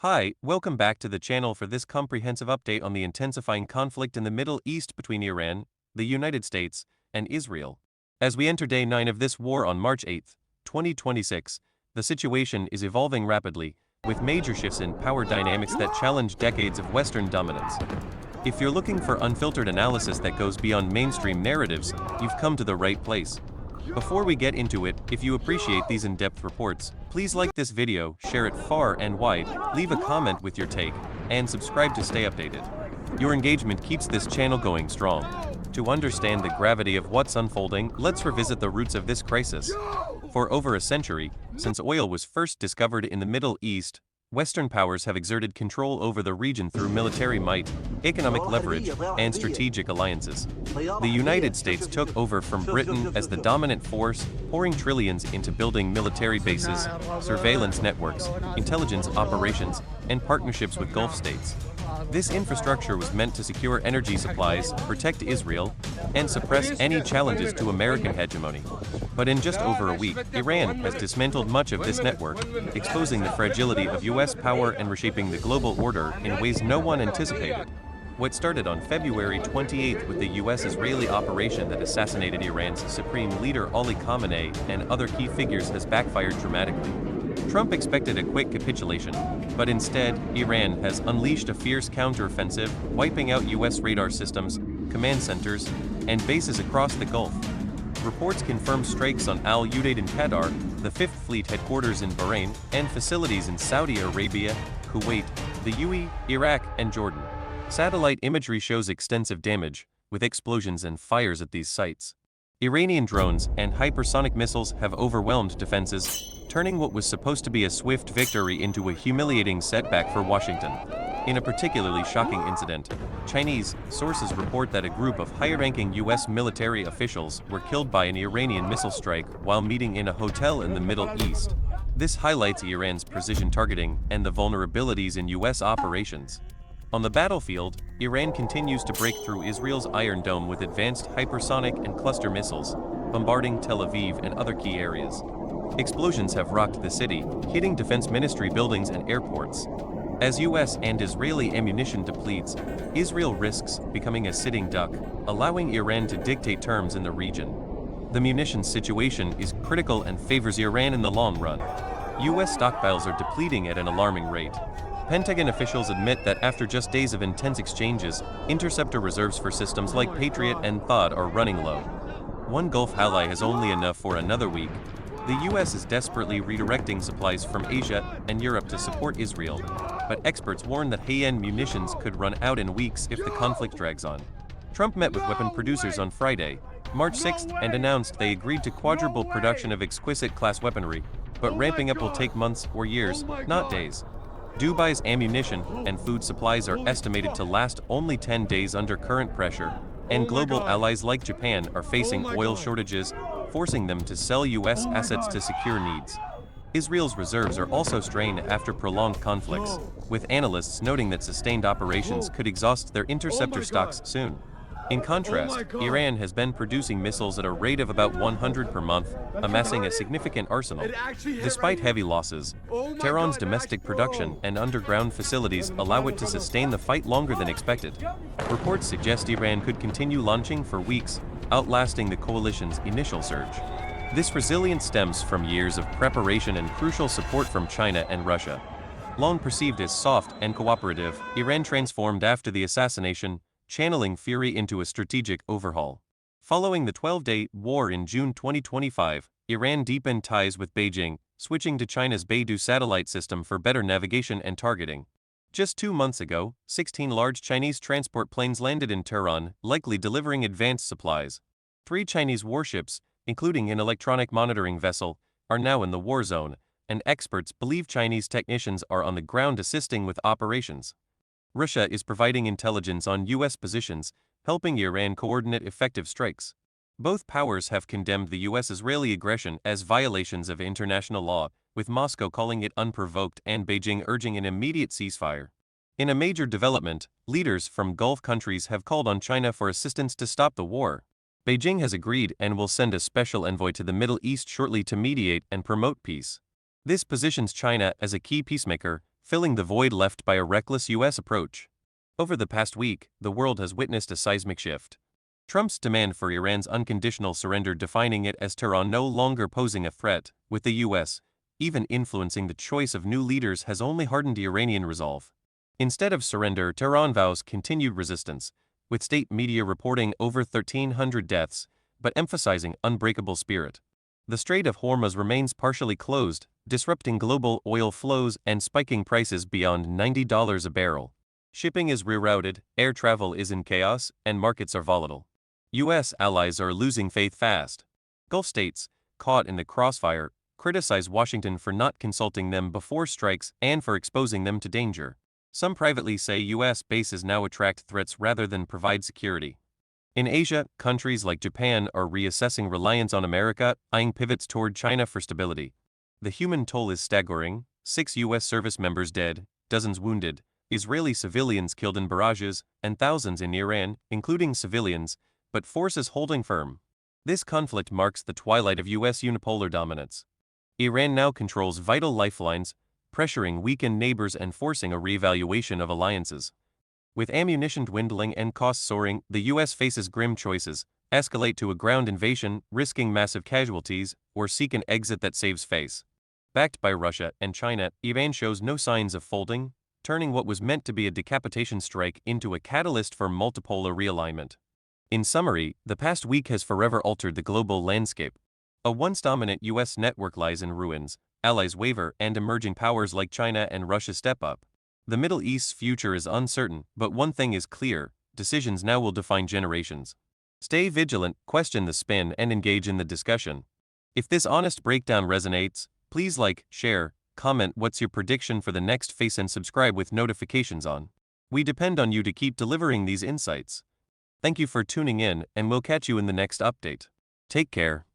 Hi, welcome back to the channel for this comprehensive update on the intensifying conflict in the Middle East between Iran, the United States, and Israel. As we enter day 9 of this war on March 8, 2026, the situation is evolving rapidly, with major shifts in power dynamics that challenge decades of Western dominance. If you're looking for unfiltered analysis that goes beyond mainstream narratives, you've come to the right place. Before we get into it, if you appreciate these in-depth reports, please like this video, share it far and wide, leave a comment with your take, and subscribe to stay updated. Your engagement keeps this channel going strong. To understand the gravity of what's unfolding, let's revisit the roots of this crisis. For over a century, since oil was first discovered in the Middle East, Western powers have exerted control over the region through military might, economic leverage, and strategic alliances. The United States took over from Britain as the dominant force, pouring trillions into building military bases, surveillance networks, intelligence operations, and partnerships with Gulf states. This infrastructure was meant to secure energy supplies, protect Israel, and suppress any challenges to American hegemony. But in just over a week, Iran has dismantled much of this network, exposing the fragility of U.S. power and reshaping the global order in ways no one anticipated. What started on February 28 with the U.S.-Israeli operation that assassinated Iran's supreme leader Ali Khamenei and other key figures has backfired dramatically. Trump expected a quick capitulation, but instead, Iran has unleashed a fierce counteroffensive, wiping out U.S. radar systems, command centers, and bases across the Gulf. Reports confirm strikes on Al Udeid in Qatar, the Fifth Fleet headquarters in Bahrain, and facilities in Saudi Arabia, Kuwait, the UAE, Iraq, and Jordan. Satellite imagery shows extensive damage, with explosions and fires at these sites. Iranian drones and hypersonic missiles have overwhelmed defenses, turning what was supposed to be a swift victory into a humiliating setback for Washington. In a particularly shocking incident, Chinese sources report that a group of high-ranking U.S. military officials were killed by an Iranian missile strike while meeting in a hotel in the Middle East. This highlights Iran's precision targeting and the vulnerabilities in U.S. operations. On the battlefield, Iran continues to break through Israel's Iron Dome with advanced hypersonic and cluster missiles, bombarding Tel Aviv and other key areas. Explosions have rocked the city, hitting defense ministry buildings and airports. As U.S. and Israeli ammunition depletes, Israel risks becoming a sitting duck, allowing Iran to dictate terms in the region. The munitions situation is critical and favors Iran in the long run. U.S. stockpiles are depleting at an alarming rate. Pentagon officials admit that after just days of intense exchanges, interceptor reserves for systems like Patriot and THAAD are running low. One Gulf ally has only enough for another week. The U.S. is desperately redirecting supplies from Asia and Europe to support Israel, but experts warn that high-end munitions could run out in weeks if the conflict drags on. Trump met with weapon producers on Friday, March 6th, and announced they agreed to quadruple production of exquisite-class weaponry, but ramping up will take months or years, not days. Dubai's ammunition and food supplies are estimated to last only 10 days under current pressure, and global allies like Japan are facing oil shortages, forcing them to sell U.S. assets to secure needs. Israel's reserves are also strained after prolonged conflicts, with analysts noting that sustained operations could exhaust their interceptor stocks soon. In contrast, Iran has been producing missiles at a rate of about 100 per month, amassing a significant arsenal. Despite heavy losses, Tehran's domestic production and underground facilities allow it to sustain the fight longer than expected. Reports suggest Iran could continue launching for weeks, outlasting the coalition's initial surge. This resilience stems from years of preparation and crucial support from China and Russia. Long perceived as soft and cooperative, Iran transformed after the assassination, channeling fury into a strategic overhaul. Following the 12-day war in June 2025, Iran deepened ties with Beijing, switching to China's Beidou satellite system for better navigation and targeting. Just 2 months ago, 16 large Chinese transport planes landed in Tehran, likely delivering advanced supplies. 3 Chinese warships, including an electronic monitoring vessel, are now in the war zone, and experts believe Chinese technicians are on the ground assisting with operations. Russia is providing intelligence on U.S. positions, helping Iran coordinate effective strikes. Both powers have condemned the U.S.-Israeli aggression as violations of international law, with Moscow calling it unprovoked and Beijing urging an immediate ceasefire. In a major development, leaders from Gulf countries have called on China for assistance to stop the war. Beijing has agreed and will send a special envoy to the Middle East shortly to mediate and promote peace. This positions China as a key peacemaker, filling the void left by a reckless U.S. approach. Over the past week, the world has witnessed a seismic shift. Trump's demand for Iran's unconditional surrender, defining it as Tehran no longer posing a threat, with the U.S. even influencing the choice of new leaders, has only hardened Iranian resolve. Instead of surrender, Tehran vows continued resistance, with state media reporting over 1,300 deaths, but emphasizing unbreakable spirit. The Strait of Hormuz remains partially closed, disrupting global oil flows and spiking prices beyond $90 a barrel. Shipping is rerouted, air travel is in chaos, and markets are volatile. U.S. allies are losing faith fast. Gulf states, caught in the crossfire, criticize Washington for not consulting them before strikes and for exposing them to danger. Some privately say U.S. bases now attract threats rather than provide security. In Asia, countries like Japan are reassessing reliance on America, eyeing pivots toward China for stability. The human toll is staggering: 6 U.S. service members dead, dozens wounded, Israeli civilians killed in barrages, and thousands in Iran, including civilians, but forces holding firm. This conflict marks the twilight of U.S. unipolar dominance. Iran now controls vital lifelines, pressuring weakened neighbors and forcing a reevaluation of alliances. With ammunition dwindling and costs soaring, the U.S. faces grim choices: escalate to a ground invasion, risking massive casualties, or seek an exit that saves face. Backed by Russia and China, Iran shows no signs of folding, turning what was meant to be a decapitation strike into a catalyst for multipolar realignment. In summary, the past week has forever altered the global landscape. A once-dominant U.S. network lies in ruins, allies waver, and emerging powers like China and Russia step up. The Middle East's future is uncertain, but one thing is clear: decisions now will define generations. Stay vigilant, question the spin, and engage in the discussion. If this honest breakdown resonates, please like, share, comment what's your prediction for the next phase, and subscribe with notifications on. We depend on you to keep delivering these insights. Thank you for tuning in, and we'll catch you in the next update. Take care.